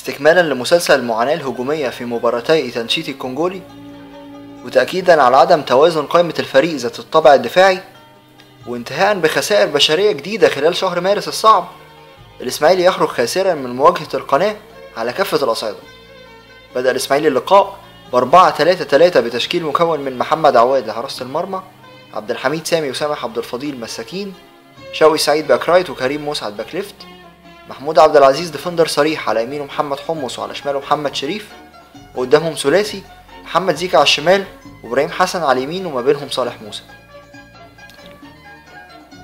استكمالا لمسلسل المعاناة الهجومية في مباراتي إيتانشيتي الكونغولي، وتأكيدا على عدم توازن قائمة الفريق ذات الطابع الدفاعي، وانتهاء بخسائر بشرية جديدة خلال شهر مارس الصعب، الإسماعيلي يخرج خاسرا من مواجهة القناة على كافة الأصعدة. بدأ الإسماعيلي اللقاء ب4-3-3 بتشكيل مكون من محمد عواد لحراسة المرمى، عبد الحميد سامي وسامح عبد الفضيل مساكين، شوقي سعيد باك رايت وكريم مسعد باك ليفت، محمود عبد العزيز ديفندر صريح على يمينه محمد حمص وعلى شماله محمد شريف، وقدامهم ثلاثي محمد زيكا على الشمال وابراهيم حسن على اليمين وما بينهم صالح موسى.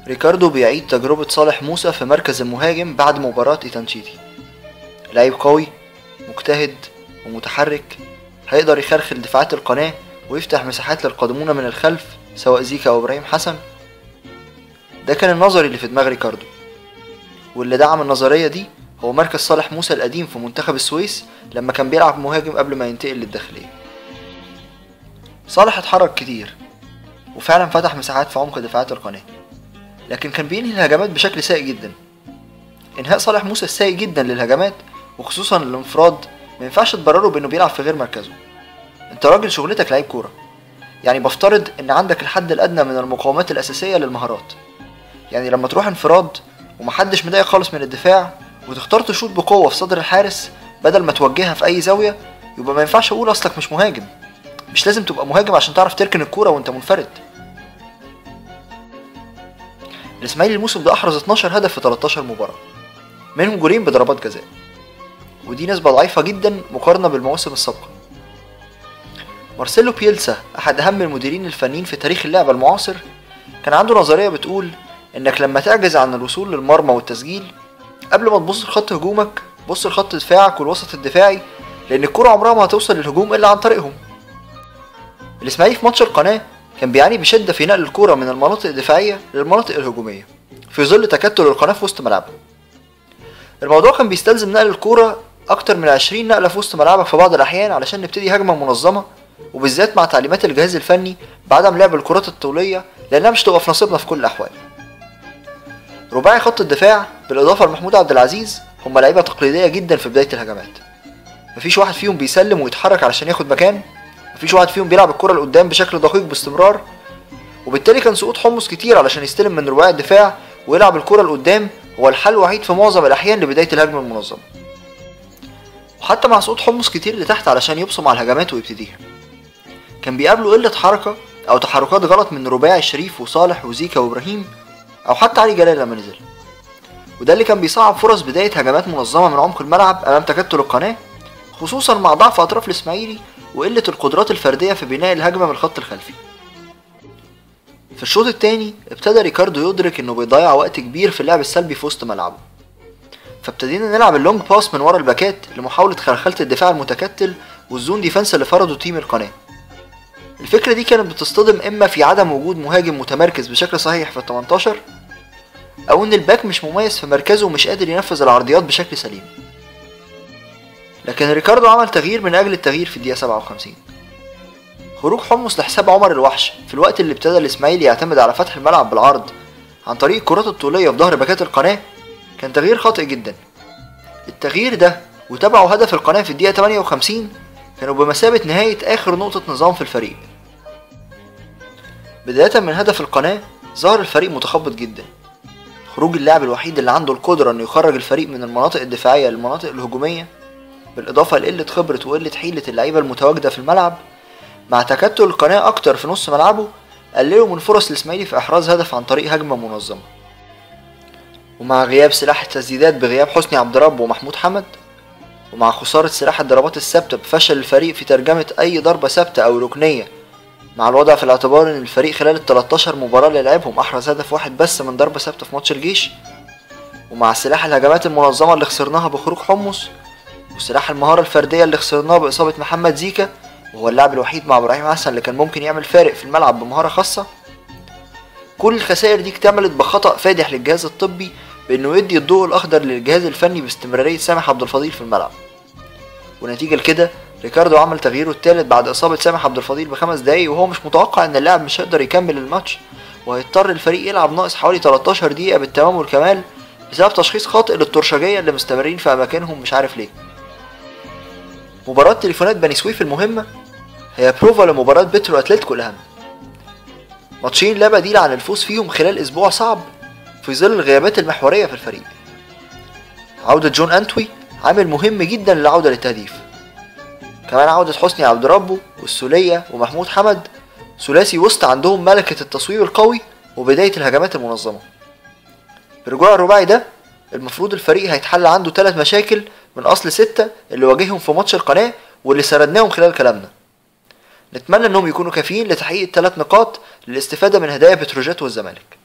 ريكاردو بيعيد تجربة صالح موسى في مركز المهاجم بعد مباراة إيتانشيتي. لعيب قوي مجتهد ومتحرك، هيقدر يخرخل دفاعات القناة ويفتح مساحات للقادمون من الخلف سواء زيكا أو إبراهيم حسن. ده كان النظري اللي في دماغ ريكاردو، واللي دعم النظرية دي هو مركز صالح موسى القديم في منتخب السويس لما كان بيلعب مهاجم قبل ما ينتقل للداخلية. صالح اتحرك كتير وفعلا فتح مساحات في عمق دفاعات القناة، لكن كان بينهي الهجمات بشكل سيء جدا. انهاء صالح موسى السيء جدا للهجمات وخصوصا الانفراد ما ينفعش تبرره بانه بيلعب في غير مركزه. انت راجل شغلتك لعيب كورة، يعني بفترض ان عندك الحد الادنى من المقاومات الاساسية للمهارات. يعني لما تروح انفراد ومحدش مضايق خالص من الدفاع وتختار تشوط بقوة في صدر الحارس بدل ما توجهها في اي زاوية، يبقى ما ينفعش اقول اصلك مش مهاجم. مش لازم تبقى مهاجم عشان تعرف تركن الكورة وانت منفرد. الاسماعيلي الموسم ده احرز 12 هدف في 13 مباراة، منهم جولين بضربات جزاء، ودي نسبة ضعيفة جدا مقارنة بالمواسم السابقة. مارسيلو بيلسا احد اهم المديرين الفنيين في تاريخ اللعبة المعاصر كان عنده نظرية بتقول انك لما تعجز عن الوصول للمرمى والتسجيل، قبل ما تبص لخط هجومك بص لخط دفاعك والوسط الدفاعي، لان الكرة عمرها ما هتوصل للهجوم الا عن طريقهم. الاسماعيلي في ماتش القناة كان بيعاني بشدة في نقل الكرة من المناطق الدفاعية للمناطق الهجومية في ظل تكتل القناة في وسط ملعبه. الموضوع كان بيستلزم نقل الكرة اكتر من 20 نقلة في وسط ملعبك في بعض الاحيان علشان نبتدي هجمة منظمة، وبالذات مع تعليمات الجهاز الفني بعدم لعب الكرات الطولية لانها مش تبقى في نصيبنا في كل الاحوال. رباعي خط الدفاع بالاضافة لمحمود عبد العزيز هم لعيبة تقليدية جدا في بداية الهجمات. مفيش واحد فيهم بيسلم ويتحرك علشان ياخد مكان، مفيش واحد فيهم بيلعب الكرة لقدام بشكل دقيق باستمرار، وبالتالي كان سقوط حمص كتير علشان يستلم من رباعي الدفاع ويلعب الكرة لقدام هو الحل الوحيد في معظم الاحيان لبداية الهجمة المنظمة. وحتى مع سقوط حمص كتير لتحت علشان يبصم على الهجمات ويبتديها، كان بيقابله قلة حركة او تحركات غلط من رباعي شريف وصالح وزيكا وابراهيم او حتى علي جلال لما نزل، وده اللي كان بيصعب فرص بداية هجمات منظمة من عمق الملعب امام تكتل القناة، خصوصا مع ضعف اطراف الاسماعيلي وقلة القدرات الفردية في بناء الهجمة من الخط الخلفي. في الشوط الثاني ابتدى ريكاردو يدرك انه بيضيع وقت كبير في اللعب السلبي في وسط ملعبه، فابتدينا نلعب اللونج باس من ورا الباكات لمحاولة خلخلة الدفاع المتكتل والزون ديفنس اللي فرضه تيم القناة. الفكرة دي كانت بتصطدم اما في عدم وجود مهاجم متمركز بشكل صحيح في ال18، او ان الباك مش مميز في مركزه ومش قادر ينفذ العرضيات بشكل سليم. لكن ريكاردو عمل تغيير من اجل التغيير في الدقيقة 57، خروج حمص لحساب عمر الوحش في الوقت اللي ابتدى الاسماعيلي يعتمد على فتح الملعب بالعرض عن طريق الكرات الطولية في ظهر باكات القناة كان تغيير خاطئ جدا. التغيير ده وتبعه هدف القناة في الدقيقة 58 كانوا بمثابة نهاية اخر نقطة نظام في الفريق. بداية من هدف القناة ظهر الفريق متخبط جدا، خروج اللاعب الوحيد اللي عنده القدرة انه يخرج الفريق من المناطق الدفاعية للمناطق الهجومية، بالاضافة لقلة خبرة وقلة حيلة اللعيبة المتواجدة في الملعب مع تكتل القناة اكتر في نص ملعبه، قللوا من فرص الاسماعيلي في احراز هدف عن طريق هجمة منظمة. ومع غياب سلاح التسديدات بغياب حسني عبد رب ومحمود حمد، ومع خسارة سلاح الضربات الثابتة بفشل الفريق في ترجمة اي ضربة ثابتة او ركنية، مع الوضع في الاعتبار ان الفريق خلال ال13 مباراة اللي لعبهم احرز هدف واحد بس من ضربة ثابتة في ماتش الجيش، ومع سلاح الهجمات المنظمة اللي خسرناها بخروج حمص، وسلاح المهارة الفردية اللي خسرناها بإصابة محمد زيكا وهو اللاعب الوحيد مع ابراهيم حسن اللي كان ممكن يعمل فارق في الملعب بمهارة خاصة. كل الخسائر دي اكتملت بخطأ فادح للجهاز الطبي بانه يدي الضوء الاخضر للجهاز الفني باستمرارية سامح عبد الفضيل في الملعب، ونتيجة لكده ريكاردو عمل تغييره الثالث بعد اصابة سامح عبد الفضيل ب5 دقايق، وهو مش متوقع ان اللاعب مش هيقدر يكمل الماتش وهيضطر الفريق يلعب ناقص حوالي 13 دقيقة بالتمام والكمال بسبب تشخيص خاطئ للترشجية اللي مستمرين في اماكنهم مش عارف ليه. مباراة تليفونات بني سويف المهمة هي بروفا لمباراة بترو اتلتيكو الأهم. ماتشين لا بديل عن الفوز فيهم خلال أسبوع صعب في ظل الغيابات المحورية في الفريق. عودة جون أنتوي عامل مهم جدا للعودة للتهديف، كمان عودة حسني عبد ربه والسولية ومحمود حمد، ثلاثي وسط عندهم ملكة التصويب القوي وبداية الهجمات المنظمة. برجوع الرباعي ده المفروض الفريق هيتحل عنده 3 مشاكل من أصل 6 اللي واجههم في ماتش القناة واللي سردناهم خلال كلامنا. نتمنى انهم يكونوا كافيين لتحقيق ال3 نقاط للاستفادة من هدايا بتروجيت والزمالك.